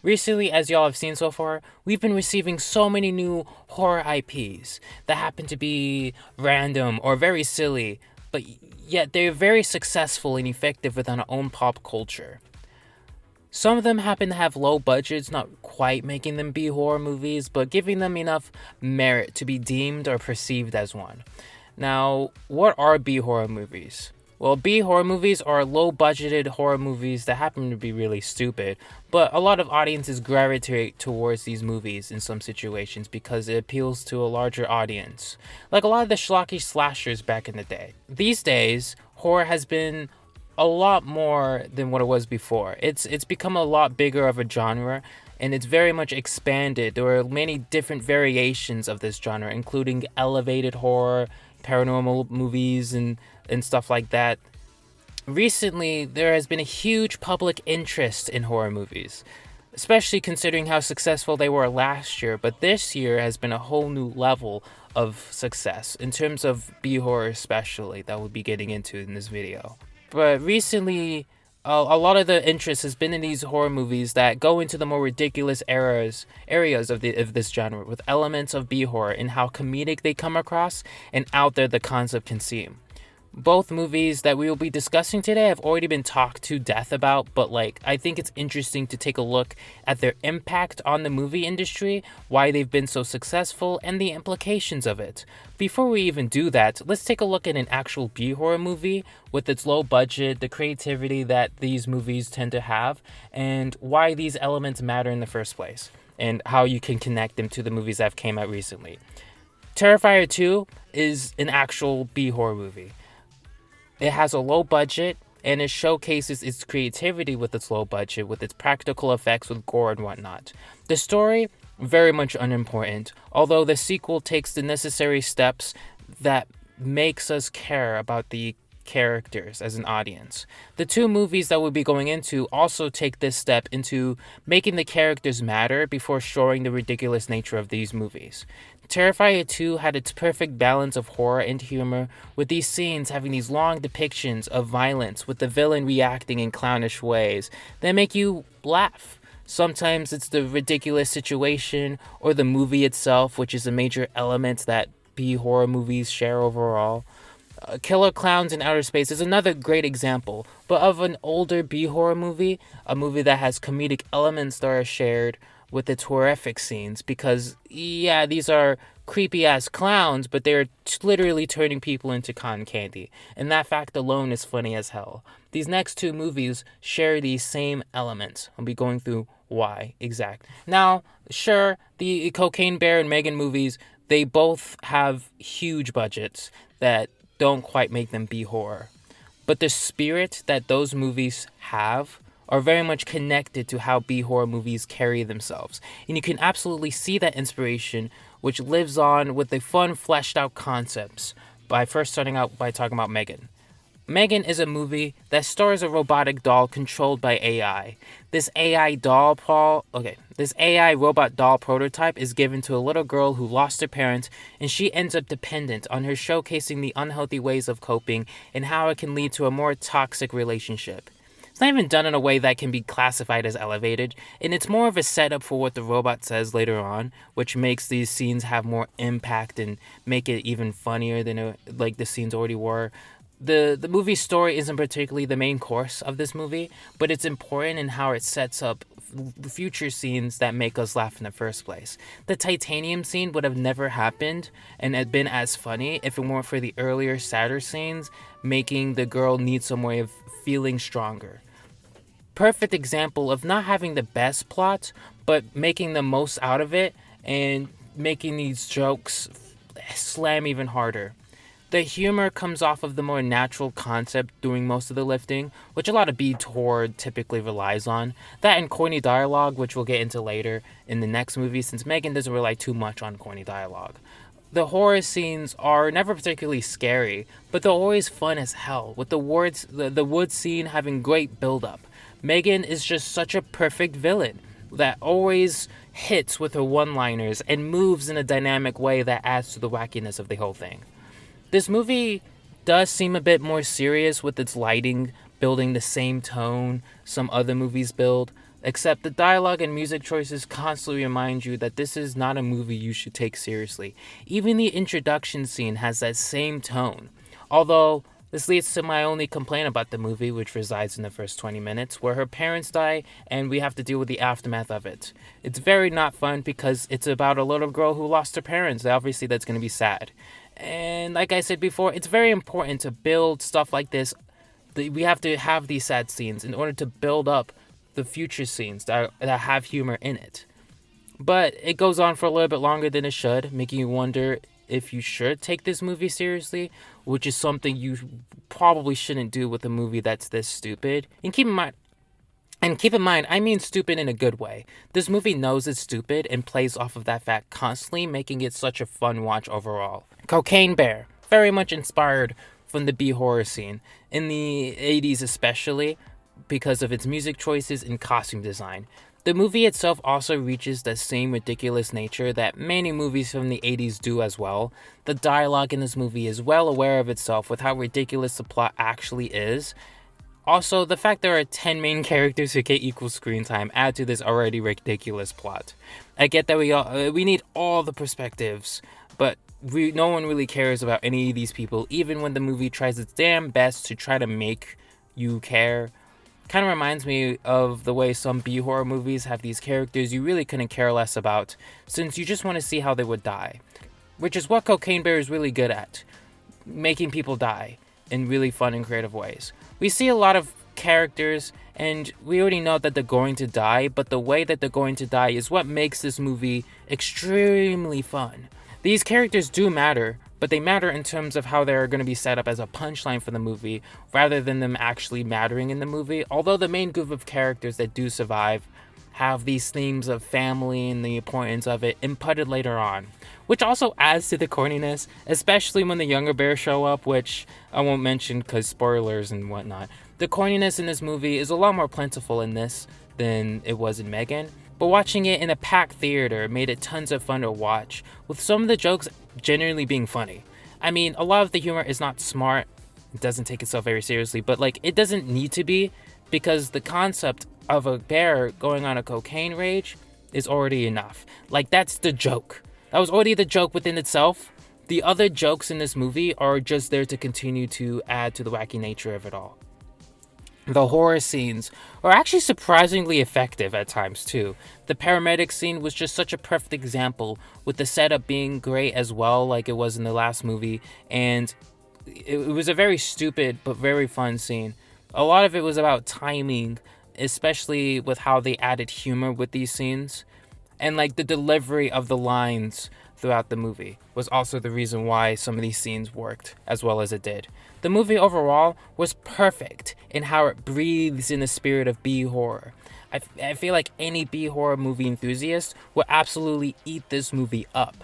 Recently, as y'all have seen so far, we've been receiving so many new horror IPs that happen to be random or very silly, but yet they're very successful and effective within our own pop culture. Some of them happen to have low budgets, not quite making them be horror movies, but giving them enough merit to be deemed or perceived as one. Now, what are B horror movies? Well, B horror movies are low budgeted horror movies that happen to be really stupid, but a lot of audiences gravitate towards these movies in some situations because it appeals to a larger audience. Like a lot of the schlocky slashers back in the day. These days, horror has been a lot more than what it was before. It's become a lot bigger of a genre, and it's very much expanded. There are many different variations of this genre, including elevated horror, paranormal movies, and stuff like that. Recently, there has been a huge public interest in horror movies, especially considering how successful they were last year. But this year has been a whole new level of success in terms of B horror, especially, that we'll be getting into in this video. But recently, a lot of the interest has been in these horror movies that go into the more ridiculous areas of this genre, with elements of B horror and how comedic they come across and out there the concept can seem. Both movies that we will be discussing today have already been talked to death about, but I think it's interesting to take a look at their impact on the movie industry, why they've been so successful, and the implications of it. Before we even do that, let's take a look at an actual B horror movie with its low budget, the creativity that these movies tend to have, and why these elements matter in the first place, and how you can connect them to the movies that have came out recently. Terrifier 2 is an actual B horror movie. It has a low budget, and it showcases its creativity with its low budget, with its practical effects with gore and whatnot. The story, very much unimportant, although the sequel takes the necessary steps that makes us care about the characters as an audience. The two movies that we'll be going into also take this step into making the characters matter before showing the ridiculous nature of these movies. Terrifier 2 had its perfect balance of horror and humor, with these scenes having these long depictions of violence with the villain reacting in clownish ways that make you laugh. Sometimes it's the ridiculous situation or the movie itself, which is a major element that B horror movies share overall. Killer Clowns in Outer Space is another great example, but of an older B horror movie, a movie that has comedic elements that are shared with its horrific scenes, because yeah, these are creepy ass clowns, but they're literally turning people into cotton candy, and that fact alone is funny as hell. These next two movies share these same elements. I'll be going through why exact. Now, sure, the Cocaine Bear and Megan movies, they both have huge budgets that don't quite make them be horror, but the spirit that those movies have are very much connected to how B horror movies carry themselves. And you can absolutely see that inspiration, which lives on with the fun, fleshed out concepts, by first starting out by talking about Megan. Megan is a movie that stars a robotic doll controlled by AI. This AI robot doll prototype is given to a little girl who lost her parents, and she ends up dependent on her, showcasing the unhealthy ways of coping and how it can lead to a more toxic relationship. It's not even done in a way that can be classified as elevated, and it's more of a setup for what the robot says later on, which makes these scenes have more impact and make it even funnier than the scenes already were. The movie's story isn't particularly the main course of this movie, but it's important in how it sets up future scenes that make us laugh in the first place. The titanium scene would have never happened and had been as funny if it weren't for the earlier, sadder scenes, making the girl need some way of feeling stronger. Perfect example of not having the best plot, but making the most out of it and making these jokes slam even harder. The humor comes off of the more natural concept doing most of the lifting, which a lot of B horror typically relies on. That and corny dialogue, which we'll get into later in the next movie, since Megan doesn't rely too much on corny dialogue. The horror scenes are never particularly scary, but they're always fun as hell, with the wood scene having great build-up. Megan is just such a perfect villain that always hits with her one-liners and moves in a dynamic way that adds to the wackiness of the whole thing. This movie does seem a bit more serious with its lighting building the same tone some other movies build, Except the dialogue and music choices constantly remind you that this is not a movie you should take seriously. Even the introduction scene has that same tone. Although, this leads to my only complaint about the movie, which resides in the first 20 minutes, where her parents die and we have to deal with the aftermath of it. It's very not fun because it's about a little girl who lost her parents. Obviously, that's going to be sad. And like I said before, it's very important to build stuff like this. We have to have these sad scenes in order to build up the future scenes that have humor in it. But it goes on for a little bit longer than it should, making you wonder if you should take this movie seriously, which is something you probably shouldn't do with a movie that's this stupid. And keep in mind, I mean stupid in a good way. This movie knows it's stupid and plays off of that fact constantly, making it such a fun watch overall. Cocaine Bear, very much inspired from the B-horror scene, in the 80s especially, because of its music choices and costume design. The movie itself also reaches the same ridiculous nature that many movies from the 80s do as well. The dialogue in this movie is well aware of itself with how ridiculous the plot actually is. Also, the fact there are 10 main characters who get equal screen time add to this already ridiculous plot. I get that we need all the perspectives, but no one really cares about any of these people, even when the movie tries its damn best to try to make you care. Kind of reminds me of the way some B-horror movies have these characters you really couldn't care less about, since you just want to see how they would die. Which is what Cocaine Bear is really good at, making people die in really fun and creative ways. We see a lot of characters, and we already know that they're going to die, but the way that they're going to die is what makes this movie extremely fun. These characters do matter, but they matter in terms of how they're going to be set up as a punchline for the movie, rather than them actually mattering in the movie, although the main group of characters that do survive have these themes of family and the importance of it inputted later on, which also adds to the corniness, especially when the younger bears show up, which I won't mention because spoilers and whatnot. The corniness in this movie is a lot more plentiful in this than it was in Megan, but watching it in a packed theater made it tons of fun to watch, with some of the jokes genuinely being funny. I mean, a lot of the humor is not smart, it doesn't take itself very seriously, but it doesn't need to be, because the concept of a bear going on a cocaine rage is already enough. That's the joke. That was already the joke within itself. The other jokes in this movie are just there to continue to add to the wacky nature of it all. The horror scenes are actually surprisingly effective at times too. The paramedic scene was just such a perfect example, with the setup being great as well, like it was in the last movie, and it was a very stupid but very fun scene. A lot of it was about timing, especially with how they added humor with these scenes, and the delivery of the lines throughout the movie was also the reason why some of these scenes worked as well as it did. The movie overall was perfect in how it breathes in the spirit of B-horror. I feel like any B-horror movie enthusiast will absolutely eat this movie up.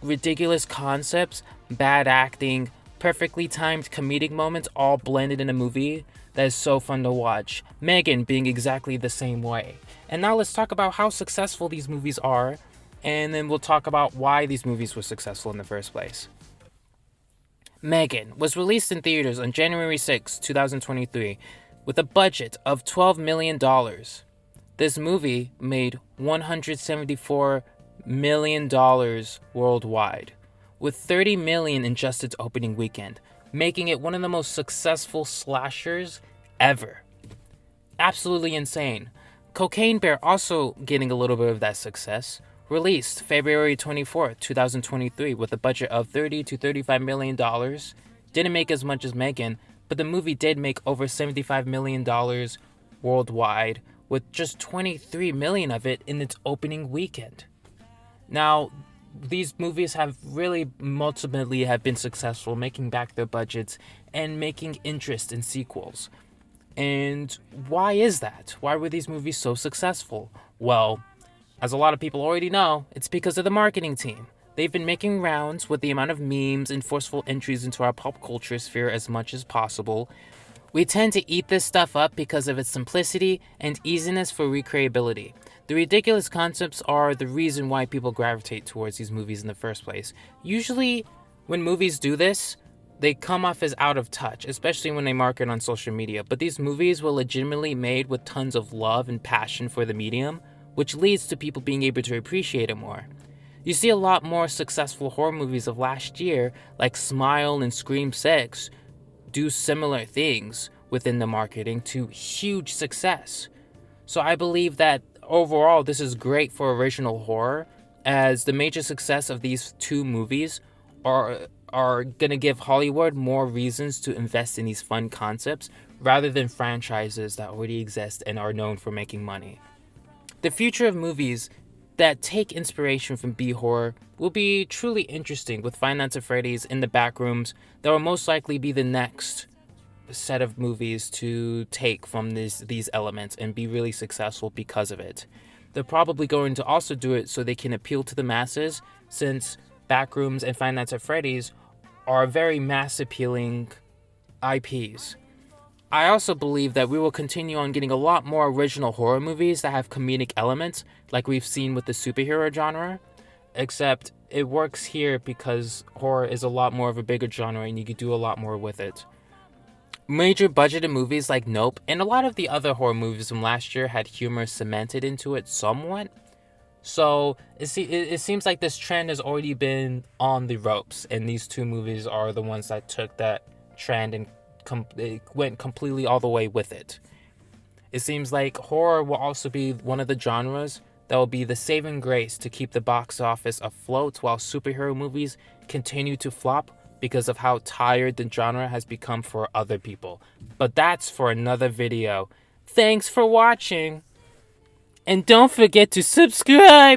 Ridiculous concepts, bad acting, perfectly timed comedic moments all blended in a movie that is so fun to watch. Megan being exactly the same way. And now let's talk about how successful these movies are, and then we'll talk about why these movies were successful in the first place. Megan was released in theaters on January 6, 2023, with a budget of $12 million. This movie made $174 million worldwide, with $30 million in just its opening weekend, making it one of the most successful slashers ever. Absolutely insane. Cocaine Bear also getting a little bit of that success. Released February 24th, 2023, with a budget of $30 to $35 million. Didn't make as much as Megan, but the movie did make over $75 million worldwide, with just $23 million of it in its opening weekend. Now, these movies have really ultimately have been successful, making back their budgets and making interest in sequels. And why is that? Why were these movies so successful? Well, as a lot of people already know, it's because of the marketing team. They've been making rounds with the amount of memes and forceful entries into our pop culture sphere as much as possible. We tend to eat this stuff up because of its simplicity and easiness for recreability. The ridiculous concepts are the reason why people gravitate towards these movies in the first place. Usually, when movies do this, they come off as out of touch, especially when they market on social media. But these movies were legitimately made with tons of love and passion for the medium, which leads to people being able to appreciate it more. You see a lot more successful horror movies of last year, like Smile and Scream 6, do similar things within the marketing to huge success. So I believe that overall this is great for original horror, as the major success of these two movies are gonna give Hollywood more reasons to invest in these fun concepts rather than franchises that already exist and are known for making money. The future of movies that take inspiration from B-horror will be truly interesting, with Five Nights at Freddy's in the Backrooms that will most likely be the next set of movies to take from these elements and be really successful because of it. They're probably going to also do it so they can appeal to the masses, since Backrooms and Five Nights at Freddy's are very mass appealing IPs. I also believe that we will continue on getting a lot more original horror movies that have comedic elements, like we've seen with the superhero genre, except it works here because horror is a lot more of a bigger genre and you can do a lot more with it. Major budgeted movies like Nope and a lot of the other horror movies from last year had humor cemented into it somewhat. So it seems like this trend has already been on the ropes, and these two movies are the ones that took that trend and it went completely all the way with it. It seems like horror will also be one of the genres that will be the saving grace to keep the box office afloat while superhero movies continue to flop because of how tired the genre has become for other people. But that's for another video. Thanks for watching! And don't forget to subscribe!